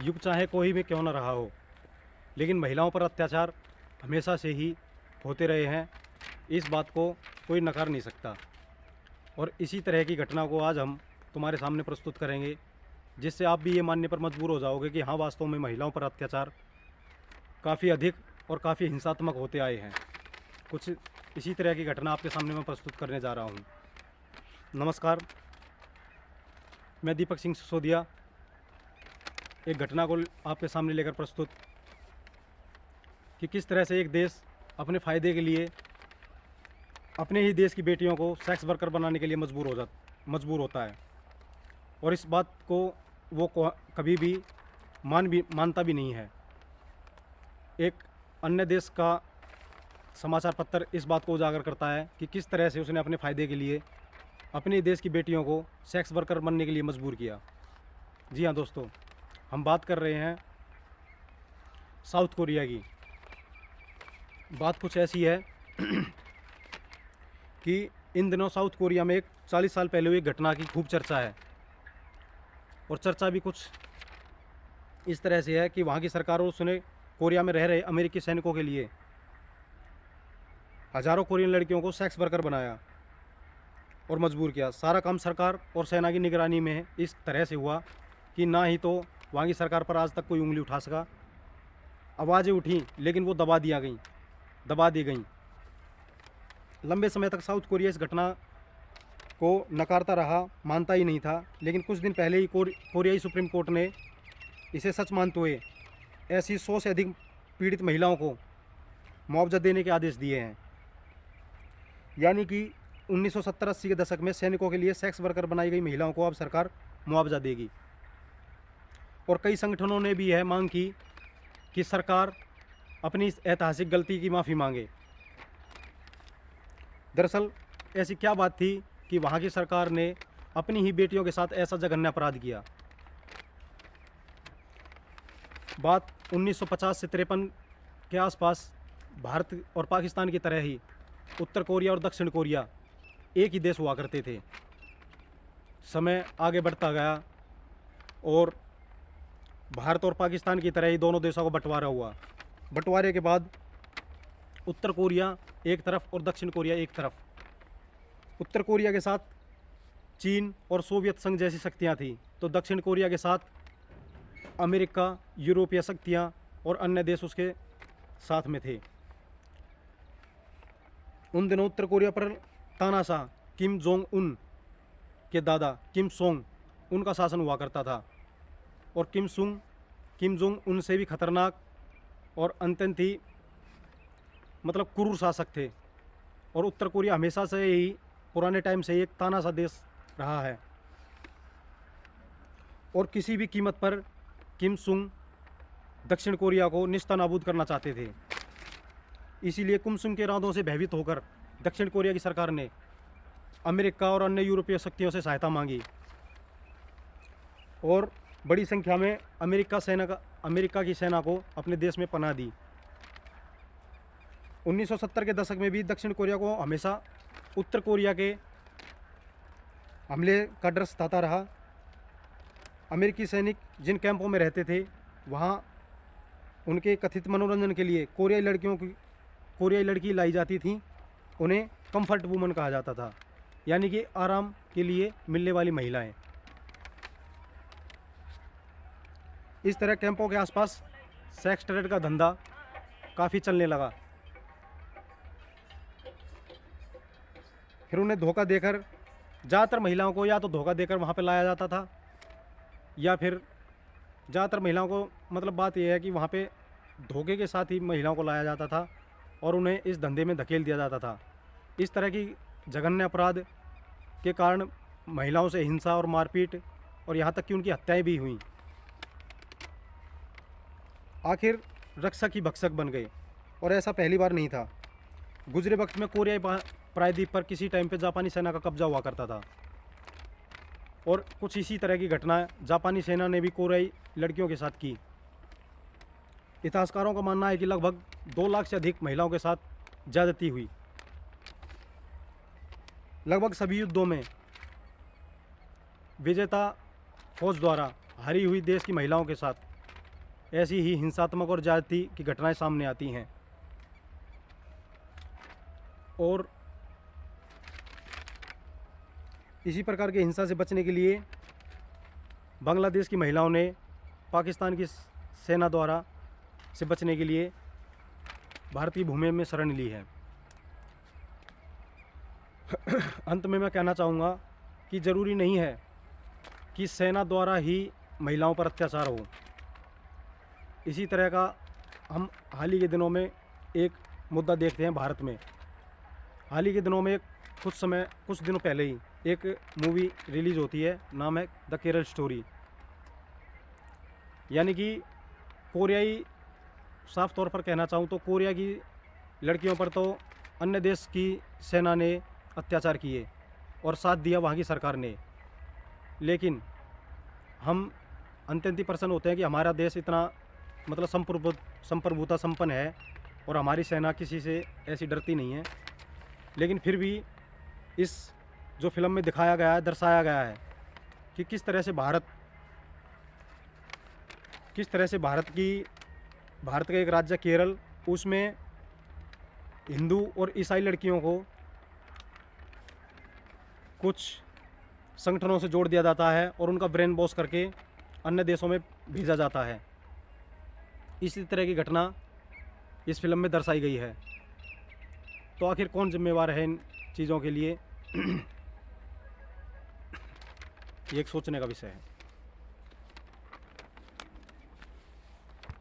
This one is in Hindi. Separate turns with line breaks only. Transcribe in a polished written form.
युग चाहे कोई भी क्यों न रहा हो, लेकिन महिलाओं पर अत्याचार हमेशा से ही होते रहे हैं। इस बात को कोई नकार नहीं सकता। और इसी तरह की घटना को आज हम तुम्हारे सामने प्रस्तुत करेंगे, जिससे आप भी ये मानने पर मजबूर हो जाओगे कि हाँ, वास्तव में महिलाओं पर अत्याचार काफ़ी अधिक और काफ़ी हिंसात्मक होते आए हैं। कुछ इसी तरह की घटना आपके सामने मैं प्रस्तुत करने जा रहा हूँ। नमस्कार, मैं दीपक सिंह सिसोदिया एक घटना को आपके सामने लेकर प्रस्तुत कि किस तरह से एक देश अपने फ़ायदे के लिए अपने ही देश की बेटियों को सेक्स वर्कर बनाने के लिए मजबूर होता है, और इस बात को वो कभी भी मानता भी नहीं है। एक अन्य देश का समाचार पत्र इस बात को उजागर करता है कि किस तरह से उसने अपने फ़ायदे के लिए अपने देश की बेटियों को सेक्स वर्कर बनने के लिए मजबूर किया। जी हाँ दोस्तों, हम बात कर रहे हैं साउथ कोरिया की। बात कुछ ऐसी है कि इन दिनों साउथ कोरिया में एक 40 साल पहले हुई घटना की खूब चर्चा है, और चर्चा भी कुछ इस तरह से है कि वहाँ की सरकार उसने कोरिया में रह रहे अमेरिकी सैनिकों के लिए हज़ारों कोरियन लड़कियों को सेक्स वर्कर बनाया और मजबूर किया। सारा काम सरकार और सेना की निगरानी में इस तरह से हुआ कि ना ही तो वहाँ की सरकार पर आज तक कोई उंगली उठा सका। आवाज़ें उठी लेकिन वो दबा दी गई। लंबे समय तक साउथ कोरिया इस घटना को नकारता रहा, मानता ही नहीं था। लेकिन कुछ दिन पहले ही कोरियाई सुप्रीम कोर्ट ने इसे सच मानते हुए ऐसी 100 से अधिक पीड़ित महिलाओं को मुआवजा देने के आदेश दिए हैं। यानी कि 1970-80 के दशक में सैनिकों के लिए सेक्स वर्कर बनाई गई महिलाओं को अब सरकार मुआवजा देगी। और कई संगठनों ने भी यह मांग की कि सरकार अपनी इस ऐतिहासिक गलती की माफ़ी मांगे। दरअसल ऐसी क्या बात थी कि वहाँ की सरकार ने अपनी ही बेटियों के साथ ऐसा जघन्य अपराध किया। बात 1950 से 53 के आसपास भारत और पाकिस्तान की तरह ही उत्तर कोरिया और दक्षिण कोरिया एक ही देश हुआ करते थे। समय आगे बढ़ता गया और भारत और पाकिस्तान की तरह ही दोनों देशों को बंटवारा हुआ। बंटवारे के बाद उत्तर कोरिया एक तरफ और दक्षिण कोरिया एक तरफ। उत्तर कोरिया के साथ चीन और सोवियत संघ जैसी शक्तियां थी, तो दक्षिण कोरिया के साथ अमेरिका, यूरोपीय शक्तियां और अन्य देश उसके साथ में थे। उन दिनों उत्तर कोरिया पर तानाशाह किम जोंग उन के दादा किम सोंग उनका शासन हुआ करता था, और किम जोंग उन से भी खतरनाक और अत्यंत ही क्रूर शासक थे। और उत्तर कोरिया हमेशा से ही पुराने टाइम से एक तानाशाह देश रहा है, और किसी भी कीमत पर किम सुंग दक्षिण कोरिया को निस्तानाबूद करना चाहते थे। इसीलिए किम सुंग के इरादों से भयभीत होकर दक्षिण कोरिया की सरकार ने अमेरिका और अन्य यूरोपीय शक्तियों से सहायता मांगी, और बड़ी संख्या में अमेरिका की सेना को अपने देश में पनाह दी। 1970 के दशक में भी दक्षिण कोरिया को हमेशा उत्तर कोरिया के हमले का डर सताता रहा। अमेरिकी सैनिक जिन कैंपों में रहते थे, वहाँ उनके कथित मनोरंजन के लिए कोरियाई लड़की लाई जाती थी। उन्हें कंफर्ट वुमन कहा जाता था, यानी कि आराम के लिए मिलने वाली महिलाएं। इस तरह कैंपों के आसपास सेक्स ट्रेड का धंधा काफ़ी चलने लगा। फिर उन्हें धोखा देकर, ज़्यादातर महिलाओं को या तो धोखा देकर वहाँ पे लाया जाता था, या फिर ज़्यादातर महिलाओं को बात यह है कि वहाँ पे धोखे के साथ ही महिलाओं को लाया जाता था और उन्हें इस धंधे में धकेल दिया जाता था। इस तरह की जघन्य अपराध के कारण महिलाओं से हिंसा और मारपीट और यहाँ तक कि उनकी हत्याएं भी हुई। आखिर रक्षक ही भक्षक बन गए, और ऐसा पहली बार नहीं था। गुजरे वक्त में कोरियाई प्रायद्वीप पर किसी टाइम पे जापानी सेना का कब्जा हुआ करता था, और कुछ इसी तरह की घटना जापानी सेना ने भी कोरियाई लड़कियों के साथ की। इतिहासकारों का मानना है कि लगभग 2 लाख से अधिक महिलाओं के साथ ज्यादती हुई। लगभग सभी युद्धों में विजेता फौज द्वारा हारी हुई देश की महिलाओं के साथ ऐसी ही हिंसात्मक और ज्यादती की घटनाएं सामने आती हैं। और इसी प्रकार की हिंसा से बचने के लिए बांग्लादेश की महिलाओं ने पाकिस्तान की सेना द्वारा से बचने के लिए भारतीय भूमि में शरण ली है। अंत में मैं कहना चाहूँगा कि ज़रूरी नहीं है कि सेना द्वारा ही महिलाओं पर अत्याचार हो। इसी तरह का हम हाल ही के दिनों में एक मुद्दा देखते हैं भारत में। हाल ही के दिनों में कुछ दिनों पहले ही एक मूवी रिलीज़ होती है, नाम है द केरल स्टोरी। यानी कि कोरियाई, साफ तौर पर कहना चाहूँ तो कोरिया की लड़कियों पर तो अन्य देश की सेना ने अत्याचार किए और साथ दिया वहाँ की सरकार ने। लेकिन हम अत्यंत प्रसन्न होते हैं कि हमारा देश इतना मतलब संप्रभुता संपन्न है और हमारी सेना किसी से ऐसी डरती नहीं है। लेकिन फिर भी इस जो फिल्म में दिखाया गया है, दर्शाया गया है कि किस तरह से भारत का एक राज्य केरल, उसमें हिंदू और ईसाई लड़कियों को कुछ संगठनों से जोड़ दिया जाता है और उनका ब्रेन वॉश करके अन्य देशों में भेजा जाता है। इसी तरह की घटना इस फिल्म में दर्शाई गई है। तो आखिर कौन जिम्मेवार है इन चीज़ों के लिए? ये एक सोचने का विषय है।